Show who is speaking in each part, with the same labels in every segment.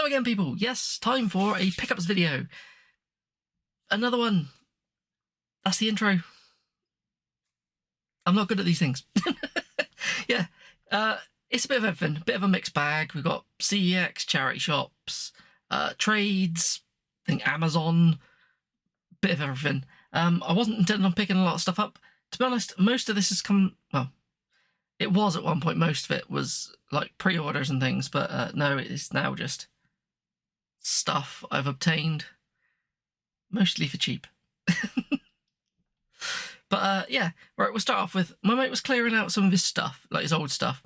Speaker 1: Hello again, people. Yes, time for a pickups video. Another one. That's the intro. I'm not good at these things. Yeah, it's a bit of everything. A bit of a mixed bag. We've got CEX, charity shops, trades, I think Amazon, bit of everything. I wasn't intending on picking a lot of stuff up. To be honest, most of this has come, well, it was at one point, most of it was like pre-orders and things, but no, it's now just stuff I've obtained, mostly for cheap. But yeah, right, we'll start off with, my mate was clearing out some of his stuff, like his old stuff,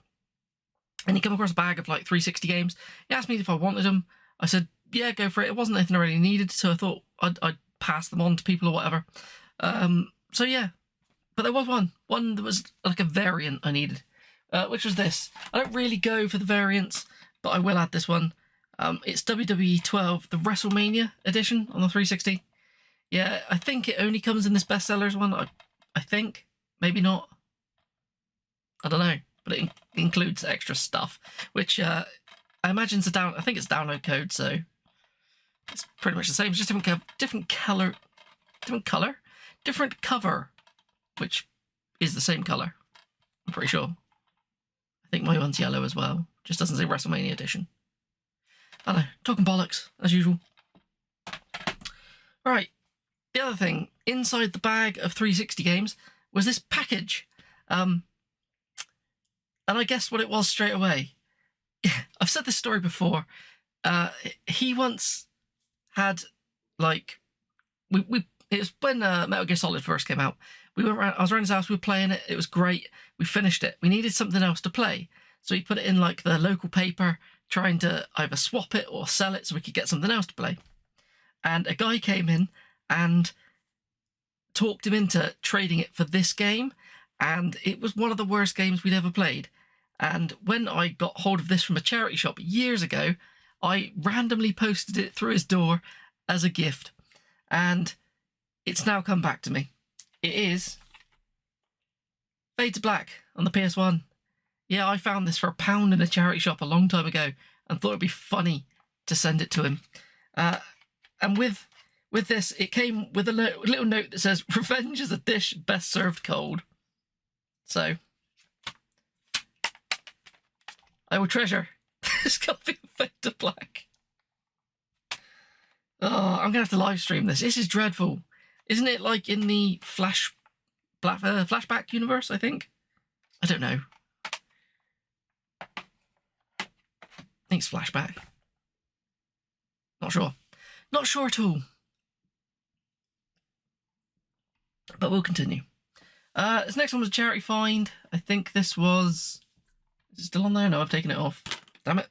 Speaker 1: and he came across a bag of like 360 games. He asked me if I wanted them. I said, yeah, go for it. It wasn't anything I really needed, so I thought I'd pass them on to people or whatever. So yeah, but there was one that was like a variant I needed, which was this. I don't really go for the variants, but I will add this one. It's WWE12, the WrestleMania Edition on the 360. Yeah, I think it only comes in this bestsellers one. I think, maybe not. I don't know, but it includes extra stuff, which I imagine it's I think it's download code, so it's pretty much the same. It's just different cover, which is the same color. I'm pretty sure. I think my one's yellow as well. Just doesn't say WrestleMania Edition. I don't know, talking bollocks as usual. Right. The other thing, inside the bag of 360 games was this package. And I guessed what it was straight away. I've said this story before. He once had, like, it was when Metal Gear Solid first came out. I was around his house, we were playing it, it was great. We finished it. We needed something else to play. So he put it in, like, the local paper, trying to either swap it or sell it so we could get something else to play. And a guy came in and talked him into trading it for this game, and it was one of the worst games we'd ever played. And when I got hold of this from a charity shop years ago, I randomly posted it through his door as a gift, and it's now come back to me. It is Fade to Black on the PS1. Yeah, I found this for £1 in a charity shop a long time ago and thought it'd be funny to send it to him. And with this, it came with a little note that says, "Revenge is a dish best served cold." So, I will treasure this copy of Fade to Black. Oh, I'm going to have to live stream this. This is dreadful. Isn't it like in the Flashback universe, I think? I don't know. I think it's Flashback. Not sure. Not sure at all. But we'll continue. This next one was a charity find. I think this was... Is it still on there? No, I've taken it off. Damn it.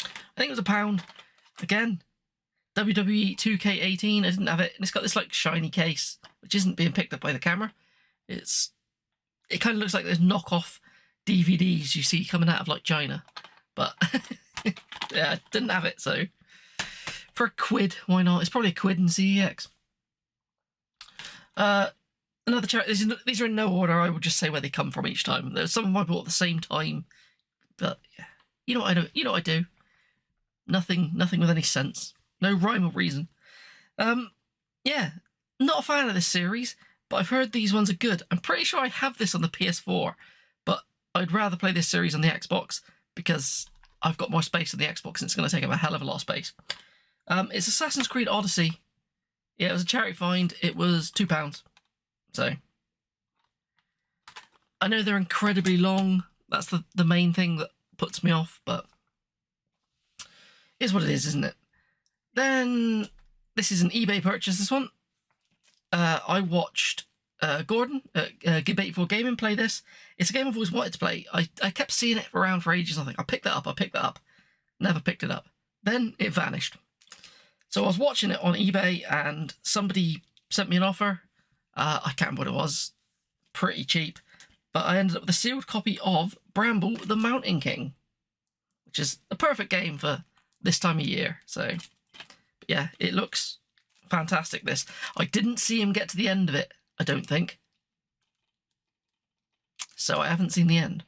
Speaker 1: I think it was £1. Again, WWE 2K18. I didn't have it. And it's got this like shiny case, which isn't being picked up by the camera. It kind of looks like those knockoff DVDs you see coming out of like China. But yeah, I didn't have it, so for £1, why not? It's probably £1 in CEX. Another charity. These are in no order. I will just say where they come from each time. There's some of them I bought at the same time, but yeah, you know what I do. You know what I do. Nothing with any sense. No rhyme or reason. Yeah, not a fan of this series, but I've heard these ones are good. I'm pretty sure I have this on the PS4, but I'd rather play this series on the Xbox because I've got more space on the Xbox and it's going to take up a hell of a lot of space. It's Assassin's Creed Odyssey. Yeah, it was a charity find. It was £2. So, I know they're incredibly long. That's the main thing that puts me off, but it's what it is, isn't it? Then, this is an eBay purchase, this one. I watched Gordon at GIB84 Gaming play this. It's a game I've always wanted to play. I kept seeing it around for ages. I think, I'll pick that up. Never picked it up. Then it vanished. So I was watching it on eBay and somebody sent me an offer. I can't remember what it was. Pretty cheap. But I ended up with a sealed copy of Bramble the Mountain King, which is a perfect game for this time of year. So, yeah, it looks fantastic, this. I didn't see him get to the end of it, I don't think. So I haven't seen the end.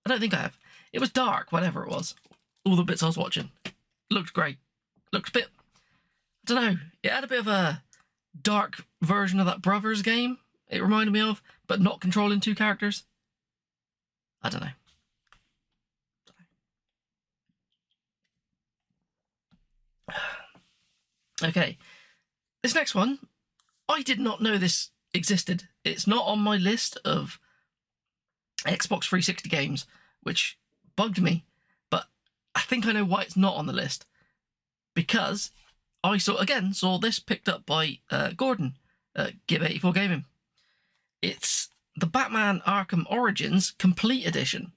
Speaker 1: I don't think I have. It was dark, whatever it was. all the bits I was watching. Looked great. Looked a bit, I don't know, it had a bit of a dark version of that Brothers game it reminded me of, but not controlling two characters. I don't know. Okay, this next one, I did not know this existed. It's not on my list of Xbox 360 games, which bugged me, but I think I know why it's not on the list. Because I saw this picked up by Gordon at GIB84 Gaming. It's the Batman Arkham Origins Complete Edition.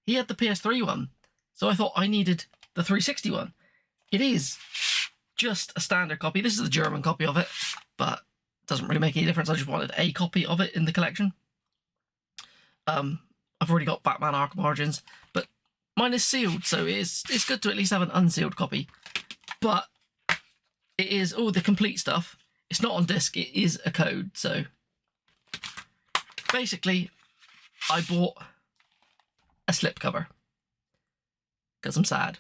Speaker 1: He had the PS3 one, so I thought I needed the 360 one. It is just a standard copy. This is the German copy of it, but it doesn't really make any difference. I just wanted a copy of it in the collection. I've already got Batman Arkham Origins, but mine is sealed, so it's good to at least have an unsealed copy. But it is all the complete stuff. It's not on disc, it is a code, so basically I bought a slipcover because I'm sad.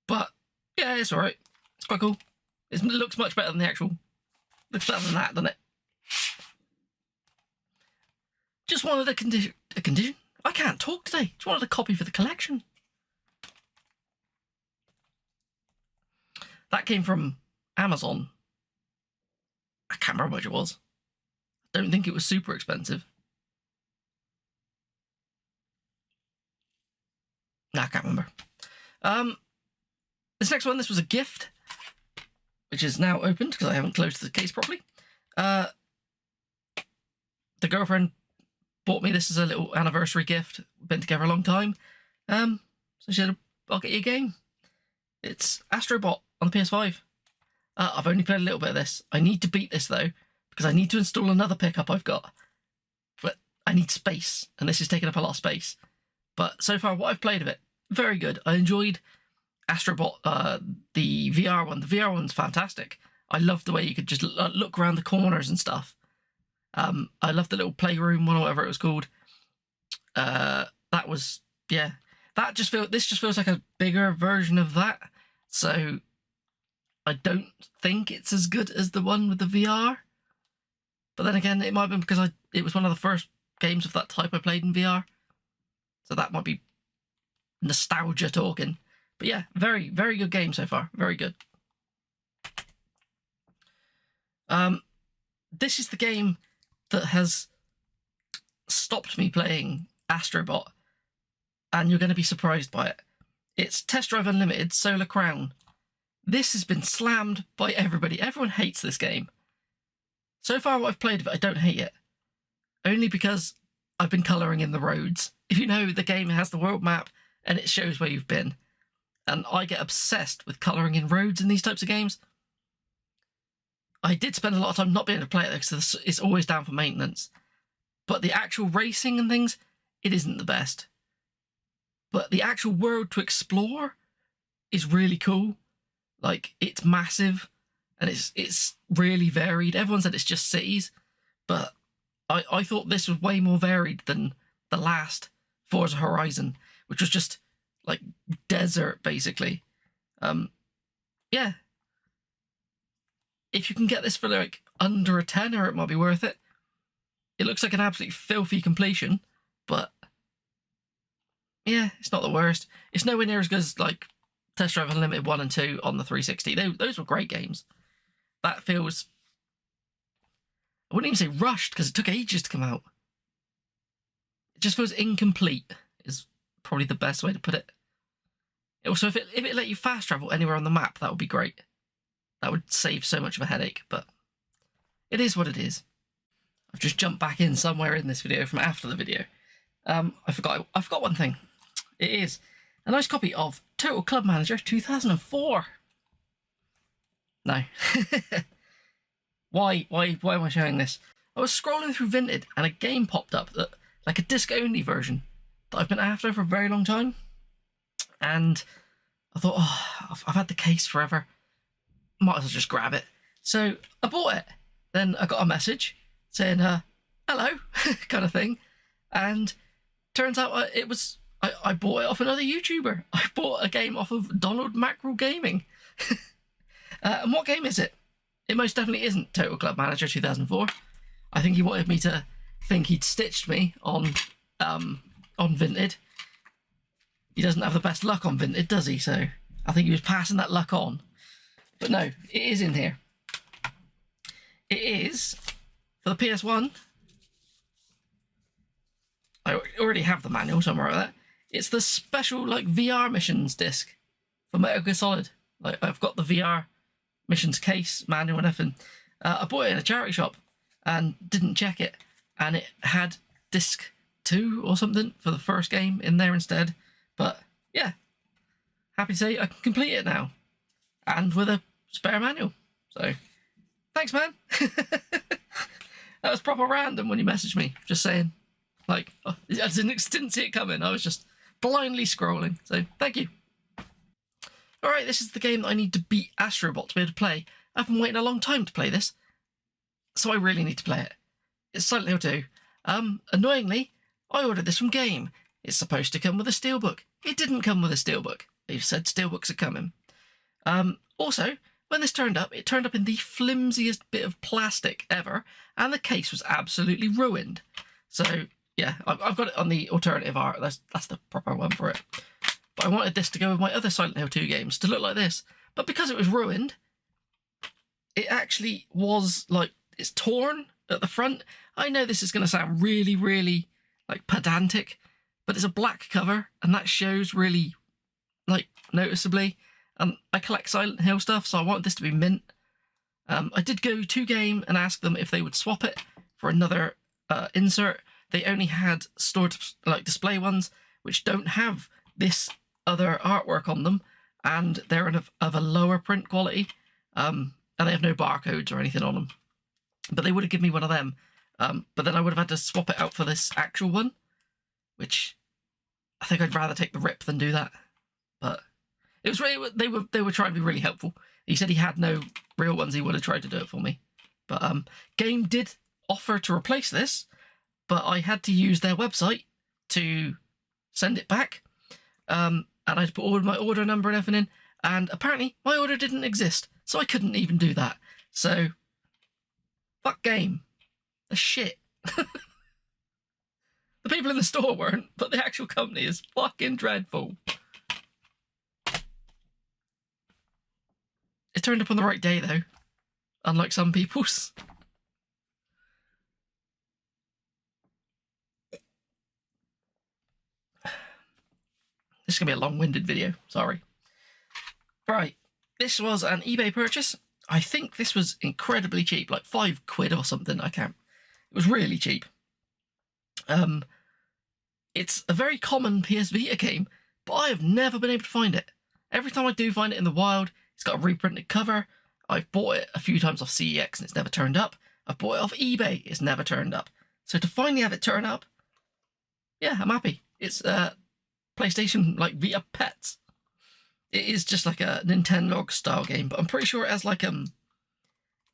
Speaker 1: But yeah, it's alright. It's quite cool. It looks much better than the actual. Looks better than that, doesn't it? Just wanted a condition. I can't talk today. Just wanted a copy for the collection. That came from Amazon. I can't remember how much it was. I don't think it was super expensive. No, I can't remember. This next one, this was a gift, which is now opened because I haven't closed the case properly. The girlfriend bought me this as a little anniversary gift. We've been together a long time. So she said, I'll get you a game. It's Astrobot on the PS5. I've only played a little bit of this. I need to beat this, though, because I need to install another pickup I've got. But I need space, and this is taking up a lot of space. But so far, what I've played of it, very good. I enjoyed Astrobot, the VR one. The VR one's fantastic. I loved the way you could just look around the corners and stuff. I loved the little playroom one or whatever it was called. That was, yeah. This just feels like a bigger version of that. So I don't think it's as good as the one with the VR. But then again, it might have been because it was one of the first games of that type I played in VR. So that might be nostalgia talking. But yeah, very, very good game so far. Very good. This is the game that has stopped me playing Astrobot, and you're going to be surprised by it. It's Test Drive Unlimited Solar Crown. This has been slammed by everybody. Everyone hates this game. So far, what I've played of it, I don't hate it. Only because I've been colouring in the roads. If you know, the game has the world map, and it shows where you've been. And I get obsessed with colouring in roads in these types of games. I did spend a lot of time not being able to play it because it's always down for maintenance. But the actual racing and things, it isn't the best. But the actual world to explore is really cool. Like, it's massive and it's really varied. Everyone said it's just cities, but I thought this was way more varied than the last Forza Horizon, which was just like desert basically. Yeah. If you can get this for like under a tenner, it might be worth it. It looks like an absolutely filthy completion, but yeah, it's not the worst. It's nowhere near as good as like Test Drive Unlimited 1 and 2 on the 360. Those were great games. That feels, I wouldn't even say rushed because it took ages to come out. It just feels incomplete is probably the best way to put it. Also, if it let you fast travel anywhere on the map, that would be great. That would save so much of a headache, but it is what it is. I've just jumped back in somewhere in this video from after the video. I forgot one thing. It is a nice copy of Total Club Manager 2004. No. Why am I showing this? I was scrolling through Vinted and a game popped up that, like a disc-only version that I've been after for a very long time. And I thought, oh, I've had the case forever. Might as well just grab it. So I bought it. Then I got a message saying, hello, kind of thing. And turns out I bought it off another YouTuber. I bought a game off of Donald Mackerel Gaming. And what game is it? It most definitely isn't Total Club Manager 2004. I think he wanted me to think he'd stitched me on Vinted. He doesn't have the best luck on Vinted, does he? So I think he was passing that luck on. But no, it is in here. It is for the PS1. I already have the manual somewhere like that. It's the special like VR missions disc for Metal Gear Solid. Like I've got the VR missions case, manual and everything. I bought it in a charity shop and didn't check it, and it had disc 2 or something for the first game in there instead. But yeah, happy to say I can complete it now, and with a spare manual. So thanks, man. That was proper random when you messaged me, just saying. Like, I didn't see it coming. I was just blindly scrolling. So thank you. Alright, this is the game that I need to beat Astrobot to be able to play. I've been waiting a long time to play this, so I really need to play it. It's Silent Hill 2. Annoyingly, I ordered this from Game. It's supposed to come with a steelbook. It didn't come with a steelbook. They've said steelbooks are coming. Also, when this turned up, it turned up in the flimsiest bit of plastic ever, and the case was absolutely ruined. So, yeah, I've got it on the alternative art. That's the proper one for it. But I wanted this to go with my other Silent Hill 2 games to look like this. But because it was ruined, it actually was, like, it's torn at the front. I know this is going to sound really, really, like, pedantic, but it's a black cover, and that shows really, like, noticeably. I collect Silent Hill stuff, so I wanted this to be mint. I did go to Game and ask them if they would swap it for another insert. They only had stored, like, display ones, which don't have this other artwork on them, and they're of a lower print quality, and they have no barcodes or anything on them. But they would have given me one of them, but then I would have had to swap it out for this actual one, which I think I'd rather take the rip than do that. But it was really, they were trying to be really helpful. He said he had no real ones. He would have tried to do it for me. But Game did offer to replace this, but I had to use their website to send it back. And I put all my order number and everything in, and apparently my order didn't exist, so I couldn't even do that. So, fuck Game. The shit. The people in the store weren't, but the actual company is fucking dreadful. It turned up on the right day, though, unlike some people's. This is going to be a long-winded video, sorry. Right, this was an eBay purchase. I think this was incredibly cheap, like £5 or something, I can't. It was really cheap. It's a very common PS Vita game, but I have never been able to find it. Every time I do find it in the wild, it's got a reprinted cover. I've bought it a few times off CEX and it's never turned up. I've bought it off eBay, it's never turned up. So to finally have it turn up, yeah, I'm happy. It's PlayStation, like, Vita Pets. It is just like a Nintendo style game, but I'm pretty sure it has like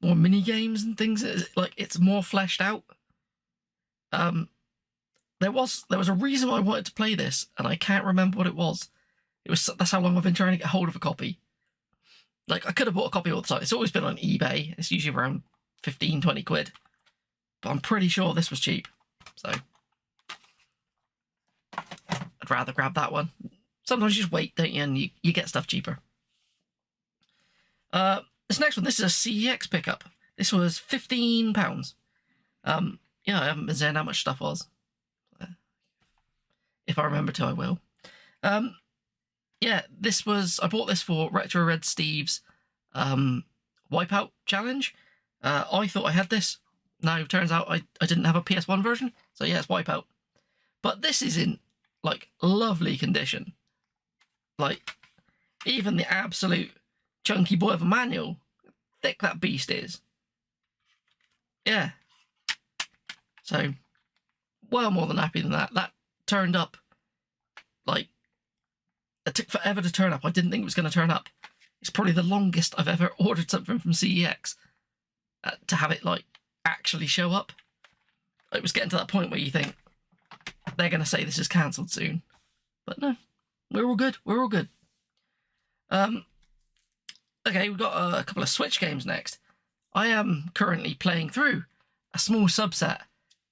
Speaker 1: more mini games and things. It's more fleshed out. There was a reason why I wanted to play this, and I can't remember what it was. That's how long I've been trying to get hold of a copy. Like, I could have bought a copy all the time. It's always been on eBay. It's usually around 15, 20 quid. But I'm pretty sure this was cheap. So I'd rather grab that one. Sometimes you just wait, don't you, and you get stuff cheaper. This next one, this is a CEX pickup. This was £15. Yeah, I haven't been saying how much stuff was. If I remember to, I will. Yeah, I bought this for Retro Red Steve's Wipeout Challenge. I thought I had this. Now, it turns out I didn't have a PS1 version. So yeah, it's Wipeout. But this is in, like, lovely condition. Like, even the absolute chunky boy of a manual, thick that beast is. Yeah. So, well more than happy than that. That turned up, like, it took forever to turn up. I didn't think it was going to turn up. It's probably the longest I've ever ordered something from CEX to have it, like, actually show up. It was getting to that point where you think, they're going to say this is cancelled soon. But no, we're all good. We're all good. Okay, we've got a couple of Switch games next. I am currently playing through a small subset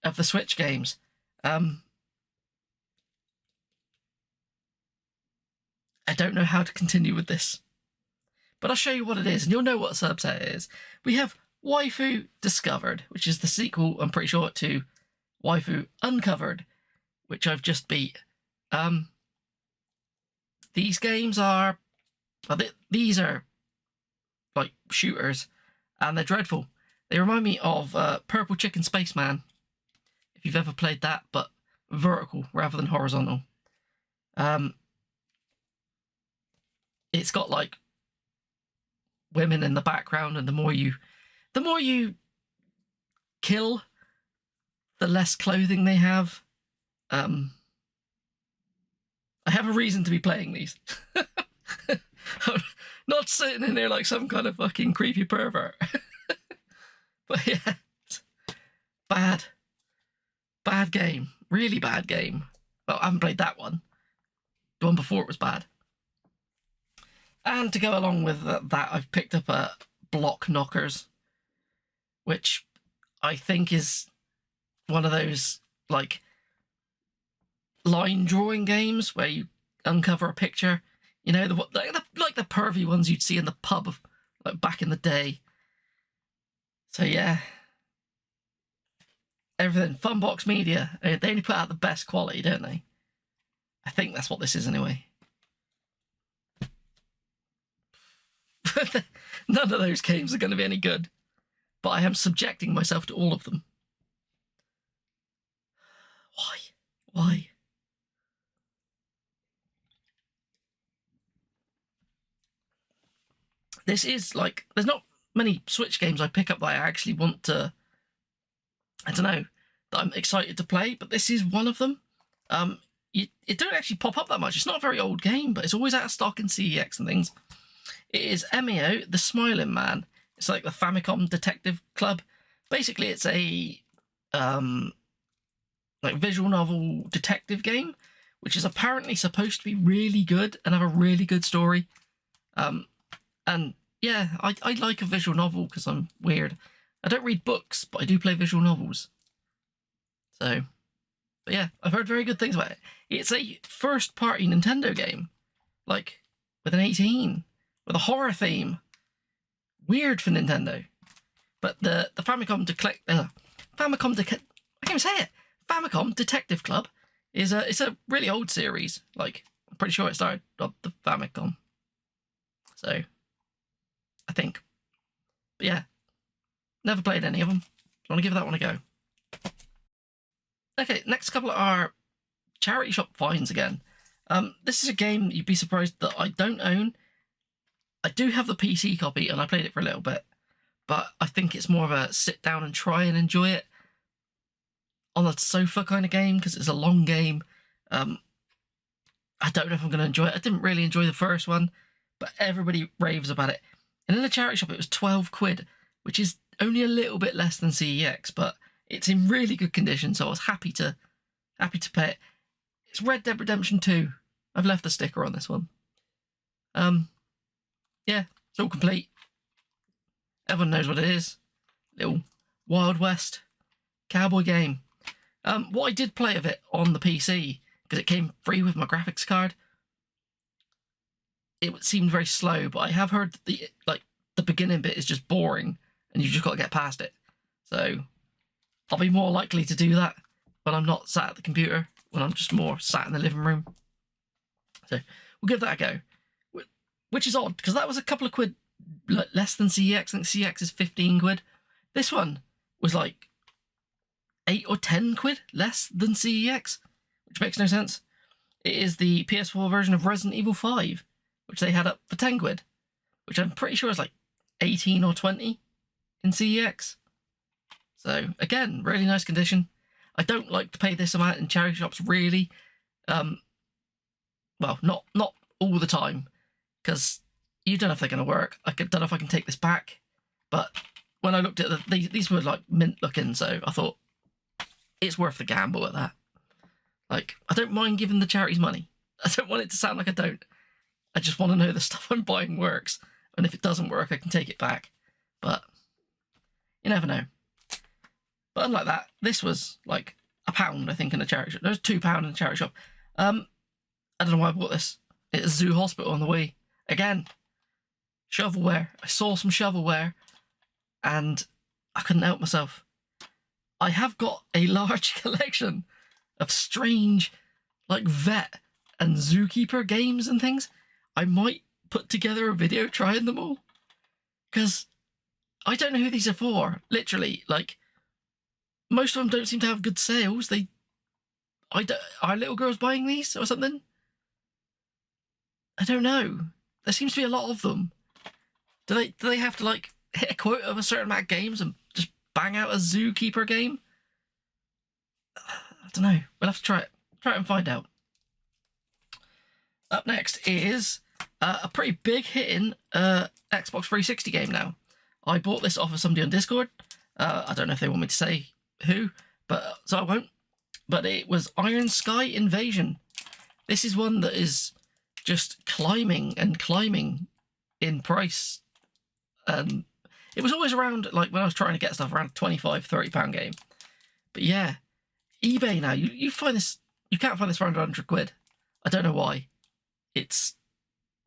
Speaker 1: of the Switch games. I don't know how to continue with this, but I'll show you what it is, and you'll know what a subset is. We have Waifu Discovered, which is the sequel, I'm pretty sure, to Waifu Uncovered, which I've just beat. These games are... Well, these are like shooters, and they're dreadful. They remind me of Purple Chicken Spaceman, if you've ever played that, but vertical rather than horizontal. It's got like women in the background, and the more you kill, the less clothing they have. I have a reason to be playing these. I'm not sitting in there like some kind of fucking creepy pervert. But yeah, bad game, really bad game. Well, I haven't played that one. The one before it was bad. And to go along with that, I've picked up a Block Knockers, which I think is one of those like line drawing games where you uncover a picture, you know, like the pervy ones you'd see in the pub like back in the day. So yeah, everything. Funbox Media, they only put out the best quality, don't they? I think that's what this is anyway. None of those games are going to be any good, but I am subjecting myself to all of them. Why? This is like, there's not many Switch games I pick up that I actually want to, I don't know, that I'm excited to play, but this is one of them. It don't actually pop up that much. It's not a very old game, but it's always out of stock in CEX and things. It is Emio, the Smiling Man. It's like the Famicom Detective Club. Basically, it's a like visual novel detective game, which is apparently supposed to be really good and have a really good story. And yeah, I like a visual novel because I'm weird. I don't read books, but I do play visual novels. So, but yeah, I've heard very good things about it. It's a first-party Nintendo game, like with an 18, with a horror theme. Weird for Nintendo. But the Famicom Famicom Detective Club is it's a really old series. Like, I'm pretty sure it started on the Famicom. So, I think. But yeah, never played any of them. I want to give that one a go. Okay, next couple are charity shop finds again. This is a game you'd be surprised that I don't own. I do have the PC copy, and I played it for a little bit, but I think it's more of a sit down and try and enjoy it on the sofa kind of game, because it's a long game. I don't know if I'm going to enjoy it. I didn't really enjoy the first one, but everybody raves about it. And in the charity shop, it was 12 quid, which is only a little bit less than CEX, but it's in really good condition, so I was happy to pay it. It's Red Dead Redemption 2. I've left the sticker on this one. Yeah, it's all complete. Everyone knows what it is. Little Wild West cowboy game. What I did play of it on the PC, because it came free with my graphics card, it seemed very slow, but I have heard that the beginning bit is just boring, and you've just got to get past it. So I'll be more likely to do that when I'm not sat at the computer, when I'm just more sat in the living room. So we'll give that a go. Which is odd, because that was a couple of quid less than CEX. I think CEX is 15 quid. This one was like 8 or 10 quid less than CEX, which makes no sense. It is the PS4 version of Resident Evil 5, which they had up for 10 quid, which I'm pretty sure is like 18 or 20 in CEX. So, again, really nice condition. I don't like to pay this amount in charity shops, really. Well, not all the time, because you don't know if they're going to work. I don't know if I can take this back. But when I looked at these were like mint looking, so I thought it's worth the gamble at that. Like, I don't mind giving the charities money. I don't want it to sound like I don't. I just want to know the stuff I'm buying works, and if it doesn't work, I can take it back. But you never know. But unlike that, this was like £1, I think, in a charity shop. There was £2 in a charity shop. I don't know why I bought this. It's Zoo Hospital on the Wii. Again, shovelware. I saw some shovelware, and I couldn't help myself. I have got a large collection of strange, like, vet and zookeeper games and things. I might put together a video trying them all, because I don't know who these are for. Literally, like, most of them don't seem to have good sales. Are little girls buying these or something? I don't know. There seems to be a lot of them. Do they have to, like, hit a quota of a certain amount of games and just bang out a zookeeper game? I don't know. We'll have to try it and find out. Up next is a pretty big hitting Xbox 360 game now. I bought this off of somebody on Discord. I don't know if they want me to say who, but so I won't. But it was Iron Sky Invasion. This is one that is just climbing and climbing in price. It was always around, like, when I was trying to get stuff, around £25, £30 game. But yeah, eBay now, you find this, you can't find this for under £100. I don't know why. It's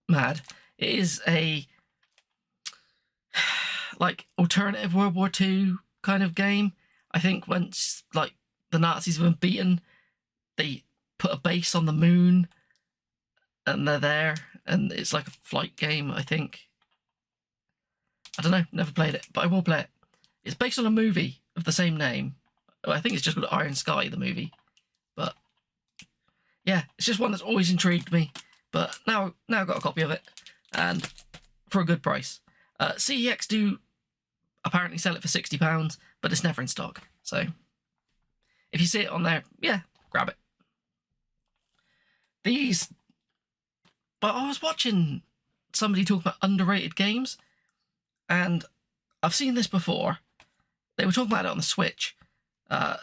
Speaker 1: mad. It is a, like, alternative World War II kind of game. I think once, like, the Nazis have been beaten, they put a base on the moon, and they're there, and it's like a flight game, I think. I don't know, never played it, but I will play it. It's based on a movie of the same name. I think it's just called Iron Sky, the movie. But yeah, it's just one that's always intrigued me. But now I've got a copy of it, and for a good price. CEX do apparently sell it for £60, but it's never in stock. So if you see it on there, yeah, grab it. But I was watching somebody talk about underrated games, and I've seen this before. They were talking about it on the Switch,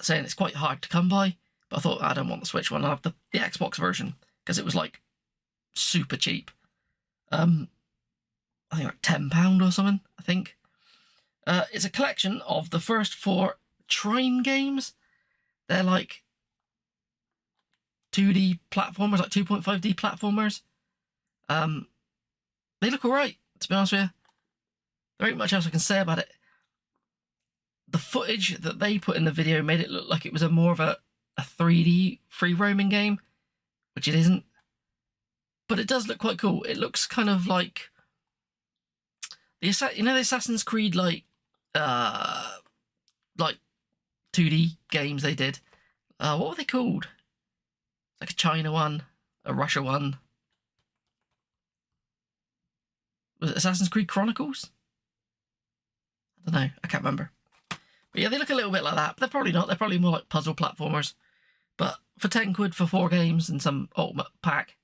Speaker 1: saying it's quite hard to come by, but I thought, I don't want the Switch one, I'll have the Xbox version, because it was, like, super cheap. I think like £10 or something, I think. It's a collection of the first 4 Trine games. They're like 2D platformers, like 2.5D platformers. They look alright, to be honest with you. There ain't much else I can say about it. The footage that they put in the video made it look like it was more of a 3D free roaming game, which it isn't. But it does look quite cool. It looks kind of like the Assassin's Creed, like 2D games they did. What were they called? Like a China one, a Russia one. Was it Assassin's Creed Chronicles? I don't know. I can't remember. But yeah, they look a little bit like that. But they're probably not. They're probably more like puzzle platformers. But for £10 for 4 games and some ultimate pack,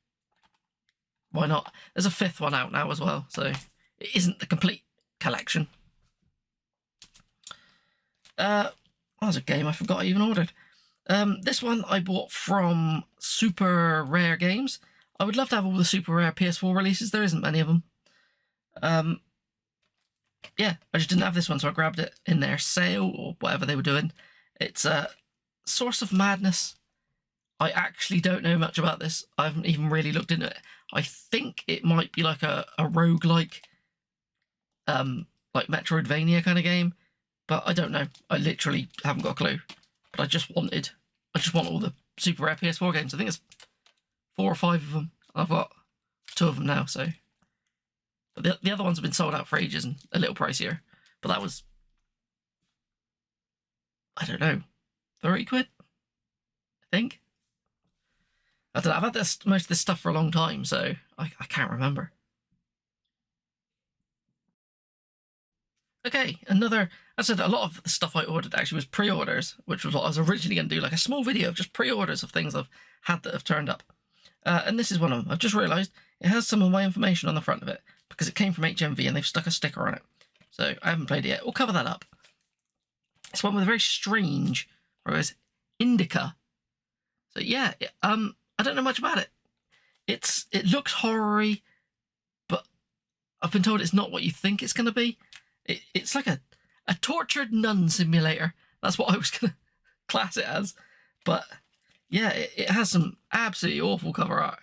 Speaker 1: why not? There's a 5th one out now as well, so it isn't the complete collection. There's a game I forgot I even ordered. This one I bought from Super Rare Games. I would love to have all the Super Rare PS4 releases. There isn't many of them. Yeah, I just didn't have this one, so I grabbed it in their sale or whatever they were doing. It's Source of Madness. I actually don't know much about this. I haven't even really looked into it. I think it might be like a roguelike, like Metroidvania kind of game, but I don't know. I literally haven't got a clue. But I just want all the Super Rare PS4 games. I think it's 4 or 5 of them. I've got 2 of them now, so. But the other ones have been sold out for ages and a little pricier. But that was, I don't know, £30, I think. I don't know, I've had most of this stuff for a long time, so I can't remember. Okay, as I said, a lot of the stuff I ordered actually was pre-orders, which was what I was originally going to do, like a small video of just pre-orders of things I've had that have turned up. And this is one of them. I've just realised it has some of my information on the front of it, because it came from HMV and they've stuck a sticker on it. So I haven't played it yet. We'll cover that up. It's one with a very strange, indica. So yeah, I don't know much about it. it looks horror-y, but I've been told it's not what you think it's going to be. It's like a tortured nun simulator. That's what I was going to class it as. But yeah, it has some absolutely awful cover art.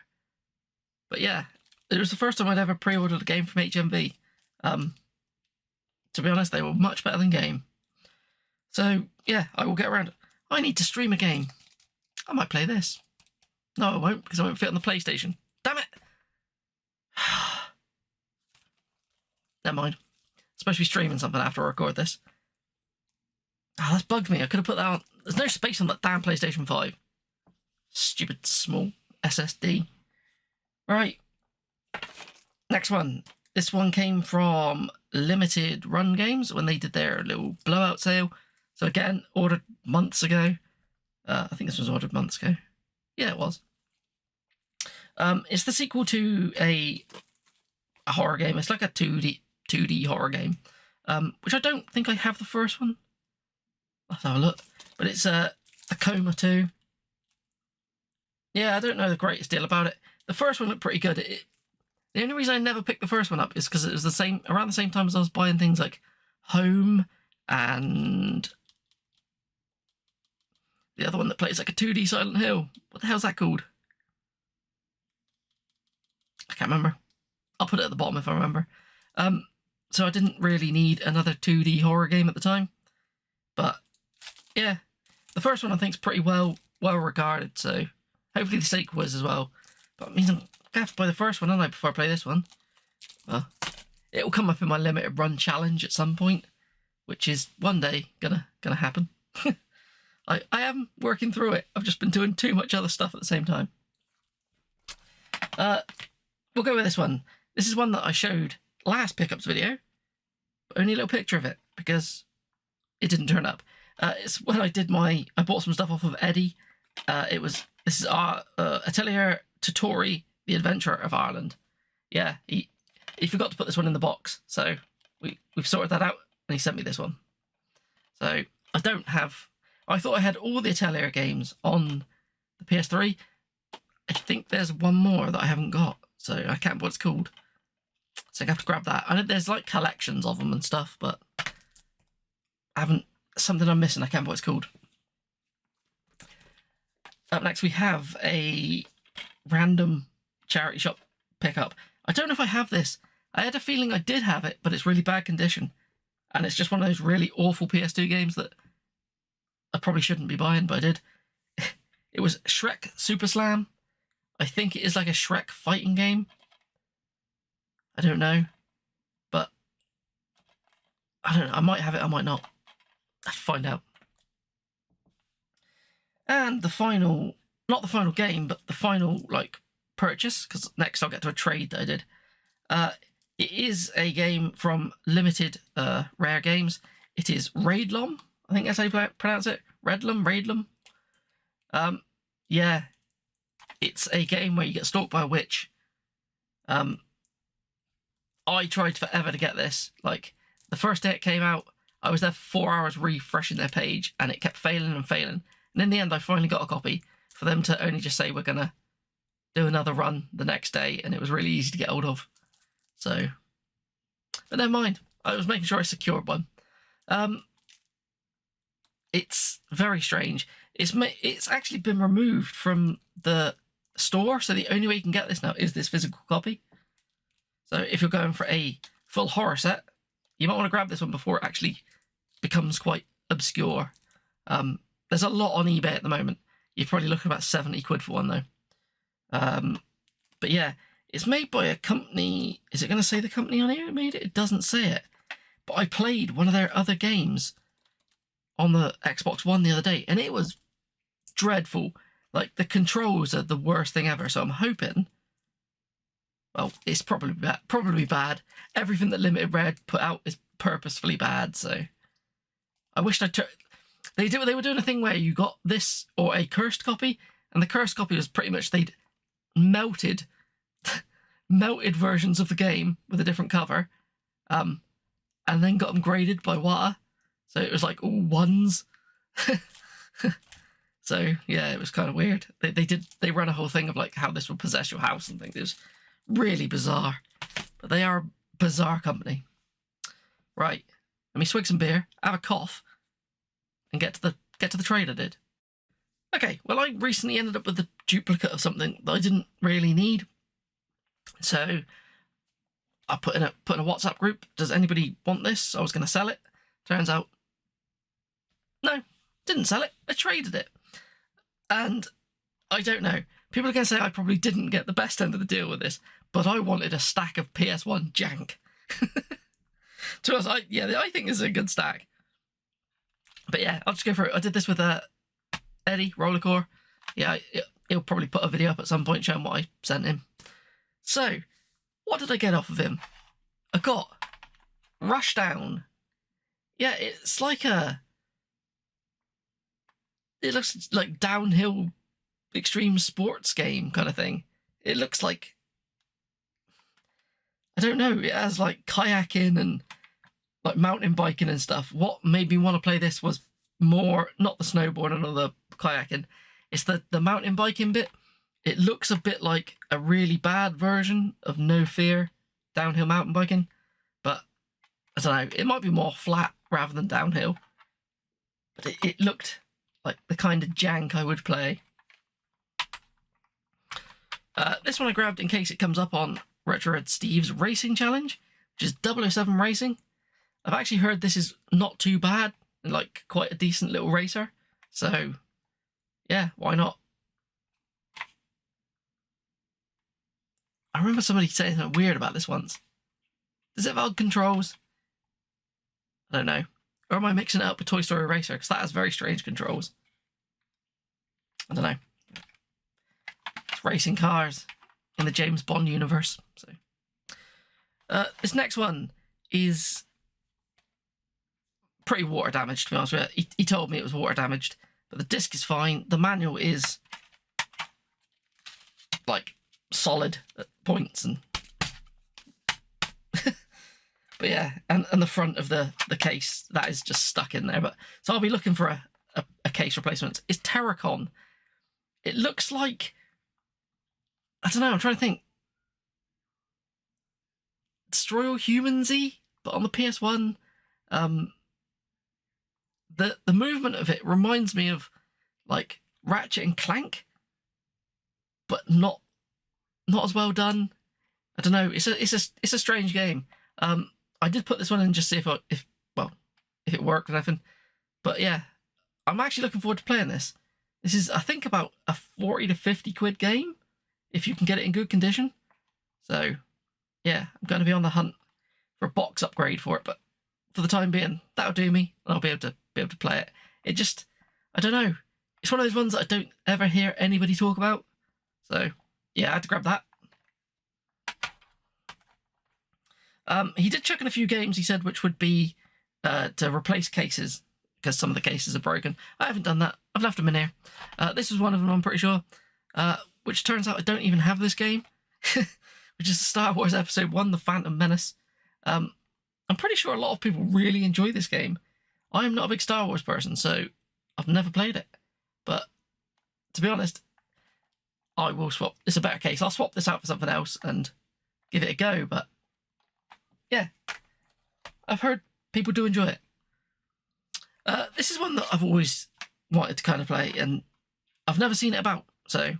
Speaker 1: But yeah, it was the first time I'd ever pre-ordered a game from HMV. To be honest, they were much better than game. So yeah, I will get around it. I need to stream a game. I might play this. No, I won't, because I won't fit on the PlayStation. Damn it! Never mind. I'm supposed to be streaming something after I record this. Oh, that's bugged me. I could have put that on. There's no space on that damn PlayStation 5. Stupid small SSD. Right. Next one. This one came from Limited Run Games when they did their little blowout sale. So again, ordered months ago. I think this was ordered months ago. Yeah, it was. It's the sequel to a horror game. It's like a 2D horror game, which I don't think I have the first one. Let's have a look. But it's the Coma 2. Yeah, I don't know the greatest deal about it. The first one looked pretty good. The only reason I never picked the first one up is because it was around the same time as I was buying things like Home and the other one that plays like a 2D Silent Hill. What the hell's that called? I can't remember. I'll put it at the bottom if I remember. So I didn't really need another 2D horror game at the time. But yeah, the first one I think is pretty well regarded, so hopefully the sequel is as well. But it means I'm going to have to play the first one, don't I, before I play this one. Well, it will come up in my limited run challenge at some point, which is one day gonna happen. I am working through it. I've just been doing too much other stuff at the same time. We'll go with this one. This is one that I showed last pickups video, but only a little picture of it because it didn't turn up. It's when I bought some stuff off of Eddie. This is our Atelier Tutori, the Adventurer of Ireland. Yeah, he forgot to put this one in the box, so we've sorted that out, and he sent me this one. So I thought I had all the Atelier games on the PS3. I think there's one more that I haven't got, so I can't remember what it's called. So I have to grab that. I know there's like collections of them and stuff, but something I'm missing. I can't remember what it's called. Up next we have a random charity shop pickup. I don't know if I have this. I had a feeling I did have it, but it's really bad condition. And it's just one of those really awful PS2 games that I probably shouldn't be buying, but I did. It was Shrek Super Slam. I think it is like a Shrek fighting game. I don't know. But I don't know. I might have it, I might not. I'll find out. And the final, not the final game, but the final purchase, because next I'll get to a trade that I did. It is a game from Limited Rare Games. It is RAOM. I think that's how you pronounce it. RAOM. Yeah, it's a game where you get stalked by a witch. I tried forever to get this. Like, the first day it came out, I was there for 4 hours refreshing their page, and it kept failing and failing. And in the end, I finally got a copy for them to only just say, we're going to do another run the next day, and it was really easy to get hold of. So, but never mind. I was making sure I secured one. It's very strange. It's actually been removed from the store, so the only way you can get this now is this physical copy. So if you're going for a full horror set, you might want to grab this one before it actually becomes quite obscure. There's a lot on eBay at the moment. You're probably looking at about 70 quid for one though. But yeah, it's made by a company. Is it going to say the company on here who made it? It doesn't say it. But I played one of their other games on the Xbox One the other day, and it was dreadful. Like, the controls are the worst thing ever, so I'm hoping... Well, it's probably bad. Everything that Limited Rare put out is purposefully bad, so... I wished They were doing a thing where you got this or a cursed copy, and the cursed copy was pretty much they'd melted versions of the game with a different cover, and then got them graded by water. So it was like all ones. So yeah, it was kind of weird. They ran a whole thing of like how this would possess your house and things. It was really bizarre. But they are a bizarre company. Right. Let me swig some beer, have a cough, and get to the trade I did. Okay, well I recently ended up with a duplicate of something that I didn't really need. So I put in a WhatsApp group. Does anybody want this? I was going to sell it. Turns out, no, didn't sell it. I traded it. And I don't know. People are going to say I probably didn't get the best end of the deal with this, but I wanted a stack of PS1 Jank. To us, I think this is a good stack. But yeah, I'll just go for it. I did this with Eddie, Rollerxcore. Yeah, he'll probably put a video up at some point showing what I sent him. So, what did I get off of him? I got Rushdown. Yeah, it's like it looks like downhill extreme sports game kind of thing. It looks like, I don't know, it has like kayaking and like mountain biking and stuff. What made me want to play this was more, not the snowboarding or the kayaking, it's the mountain biking bit. It looks a bit like a really bad version of No Fear downhill mountain biking, but I don't know, it might be more flat rather than downhill. But it looked like the kind of jank I would play. This one I grabbed in case it comes up on Retro Red Steve's Racing Challenge, which is 007 Racing. I've actually heard this is not too bad, and like quite a decent little racer. So, yeah, why not? I remember somebody saying something weird about this once. Does it have odd controls? I don't know. Or am I mixing it up with Toy Story Racer? Because that has very strange controls. I don't know. It's racing cars in the James Bond universe. So, this next one is pretty water damaged, to be honest with you. He told me it was water damaged, but the disc is fine. The manual is like solid at points, and but yeah, and the front of the case, that is just stuck in there. But so I'll be looking for a case replacement. It's Terracon. It looks like, I don't know, I'm trying to think, Destroy All Humans-y, but on the PS1. The movement of it reminds me of like Ratchet and Clank, but not as well done. I don't know. It's a strange game. I did put this one in just to see if it worked and everything. But yeah, I'm actually looking forward to playing this. This is, I think, about a 40 to 50 quid game if you can get it in good condition. So yeah, I'm going to be on the hunt for a box upgrade for it. But for the time being, that'll do me, and I'll be able to play it. It just, I don't know. It's one of those ones that I don't ever hear anybody talk about. So yeah, I had to grab that. He did chuck in a few games, he said, which would be to replace cases, because some of the cases are broken. I haven't done that. I've left them in here. This was one of them, I'm pretty sure. Which turns out I don't even have this game, which is Star Wars Episode 1, The Phantom Menace. I'm pretty sure a lot of people really enjoy this game. I am not a big Star Wars person, so I've never played it. But to be honest, I will swap. It's a better case. I'll swap this out for something else and give it a go. But yeah, I've heard people do enjoy it. This is one that I've always wanted to kind of play, and I've never seen it about. So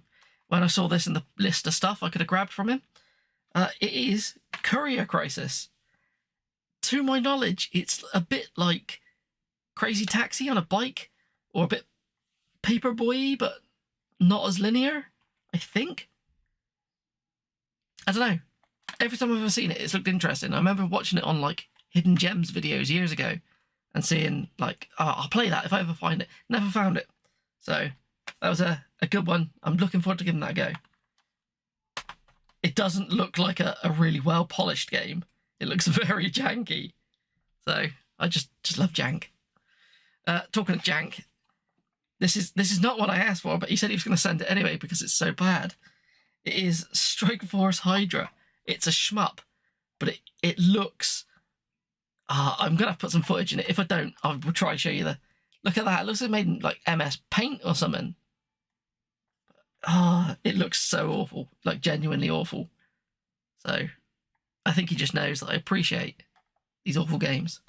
Speaker 1: when I saw this in the list of stuff I could have grabbed from him, it is Courier Crisis. To my knowledge, it's a bit like Crazy Taxi on a bike, or a bit Paperboy-y, but not as linear, I think. I don't know. Every time I've ever seen it, it's looked interesting. I remember watching it on like Hidden Gems videos years ago and seeing like, oh, I'll play that if I ever find it. Never found it. So that was a good one. I'm looking forward to giving that a go. It doesn't look like a really well polished game. It looks very janky. So I just love jank. Talking of jank, this is not what I asked for, but he said he was going to send it anyway because it's so bad. It is Strike Force Hydra. It's a shmup, but it looks... I'm going to have to put some footage in it. If I don't, I will try to show you the Look at that. It looks like made in like MS Paint or something. Oh, it looks so awful. Like genuinely awful. So I think he just knows that I appreciate these awful games.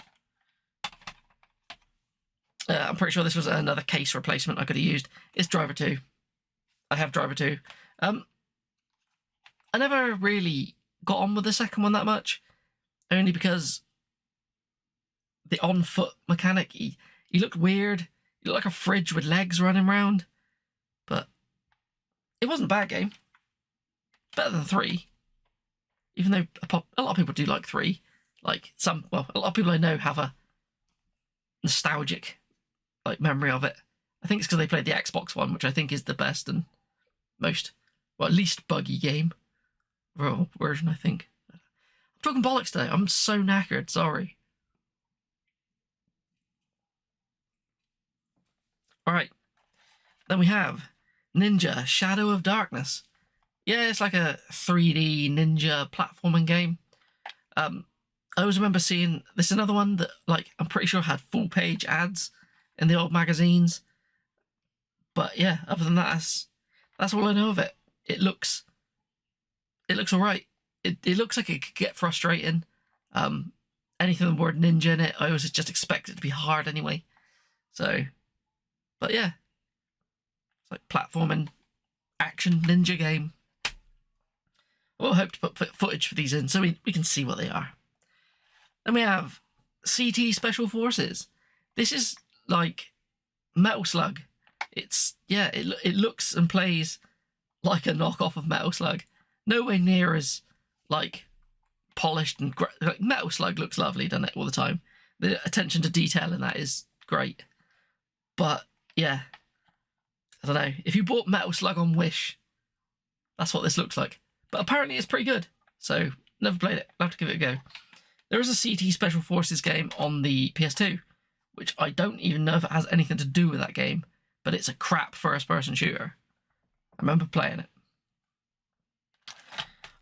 Speaker 1: I'm pretty sure this was another case replacement I could have used. It's Driver 2. I have Driver 2. I never really got on with the second one that much, only because the on-foot mechanic, he looked weird. He looked like a fridge with legs running around. But it wasn't a bad game. Better than 3. Even though a lot of people do like 3. Like a lot of people I know have a nostalgic like memory of it. I think it's because they played the Xbox one, which I think is the best and most, well, least buggy game version, I think. I'm talking bollocks today. I'm so knackered. Sorry. All right. Then we have Ninja Shadow of Darkness. Yeah, it's like a 3D ninja platforming game. I always remember seeing this is another one that, like, I'm pretty sure had full page ads in the old magazines. But yeah, other than that, that's all I know of it. It looks all right. It looks like it could get frustrating. Anything with the word ninja in it, I always just expect it to be hard anyway. So, but yeah, it's like platforming action ninja game. I will hope to put footage for these in so we can see what they are. Then we have CT Special Forces. This is like Metal Slug. It looks and plays like a knockoff of Metal Slug. Nowhere near as like polished and like Metal Slug looks lovely, doesn't it, all the time? The attention to detail in that is great. But yeah, I don't know. If you bought Metal Slug on Wish, that's what this looks like. But apparently it's pretty good. So never played it. I'll have to give it a go. There is a CT Special Forces game on the PS2, which I don't even know if it has anything to do with that game, but it's a crap first-person shooter. I remember playing it.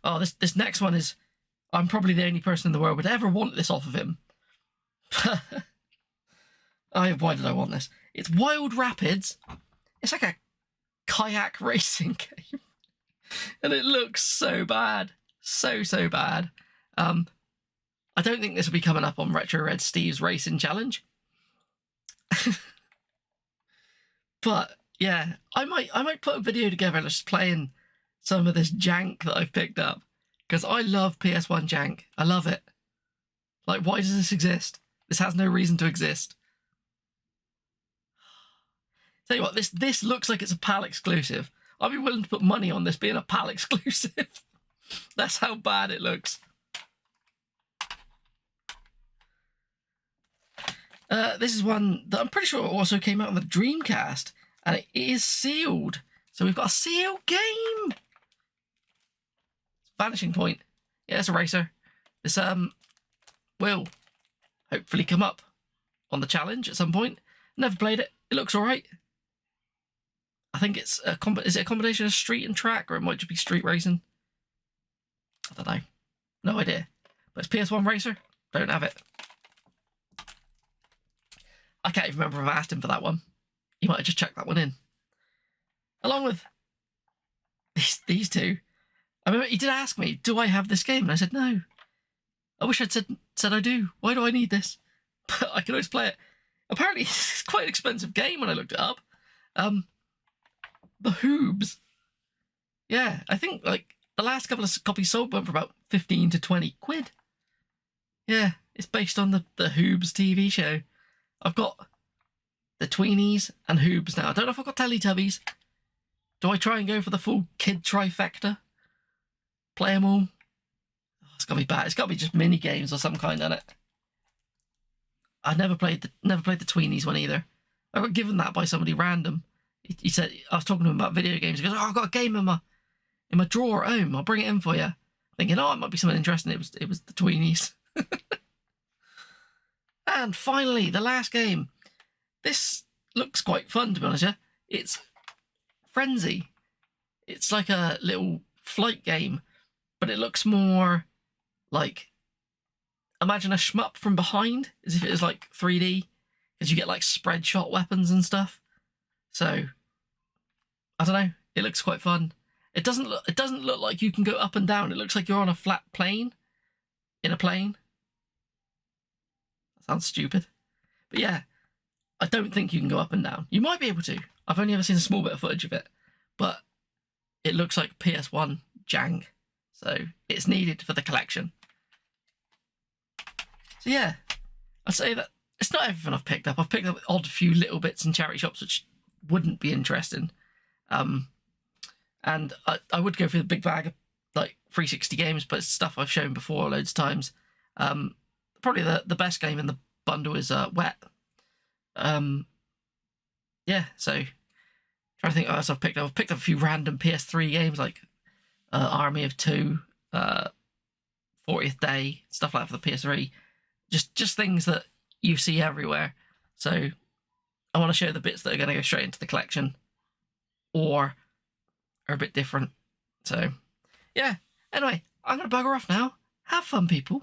Speaker 1: Oh, this next one is... I'm probably the only person in the world would ever want this off of him. Why did I want this? It's Wild Rapids. It's like a kayak racing game. And it looks so bad. So bad. I don't think this will be coming up on Retro Red Steve's Racing Challenge. But yeah, I might put a video together just playing some of this Jank that I've picked up, because I love PS1 Jank. I love it. Like, why does this exist? This has no reason to exist. Tell you what, this looks like it's a PAL exclusive. I'd be willing to put money on this being a PAL exclusive. That's how bad it looks. This is one that I'm pretty sure also came out on the Dreamcast, and it is sealed. So we've got a sealed game. Vanishing Point. Yeah, it's a racer. This will hopefully come up on the challenge at some point. Never played it. It looks all right. I think it's is it a combination of street and track, or it might just be street racing? I don't know. No idea. But it's PS1 racer. Don't have it. I can't even remember if I asked him for that one. He might have just checked that one in. Along with these two. I remember he did ask me, do I have this game? And I said, no. I wish I'd said I do. Why do I need this? But I can always play it. Apparently, it's quite an expensive game when I looked it up. The Hoobs. Yeah, I think like the last couple of copies sold went for about 15 to 20 quid. Yeah, it's based on the Hoobs TV show. I've got the Tweenies and Hoobs now. I don't know if I've got Teletubbies. Do I try and go for the full kid trifecta? Play them all? Oh, it's got to be bad. It's got to be just mini games or some kind, isn't it? I never played the Tweenies one either. I got given that by somebody random. He said, I was talking to him about video games. He goes, oh, I've got a game in my drawer at home. I'll bring it in for you. Thinking, oh, it might be something interesting. It was the Tweenies. And finally, the last game. This looks quite fun, to be honest. Yeah, it's Frenzy. It's like a little flight game, but it looks more like, imagine a shmup from behind, as if it was like 3D, because you get like spread shot weapons and stuff. So I don't know. It looks quite fun. It doesn't look like you can go up and down. It looks like you're on a flat plane in a plane. That sounds stupid, but yeah, I don't think you can go up and down. You might be able to. I've only ever seen a small bit of footage of it, but it looks like PS1 Jank, so it's needed for the collection. So yeah, I'd say that it's not everything I've picked up. I've picked up odd few little bits in charity shops which wouldn't be interesting. And I would go for the big bag of like 360 games, but it's stuff I've shown before loads of times. Probably the best game in the bundle is Wet. Yeah, so trying to think what else I've picked up. I've picked up a few random PS3 games like Army of Two, 40th Day, stuff like that for the PS3. Just things that you see everywhere. So I want to show the bits that are going to go straight into the collection or are a bit different. So yeah, anyway, I'm going to bugger off now. Have fun, people.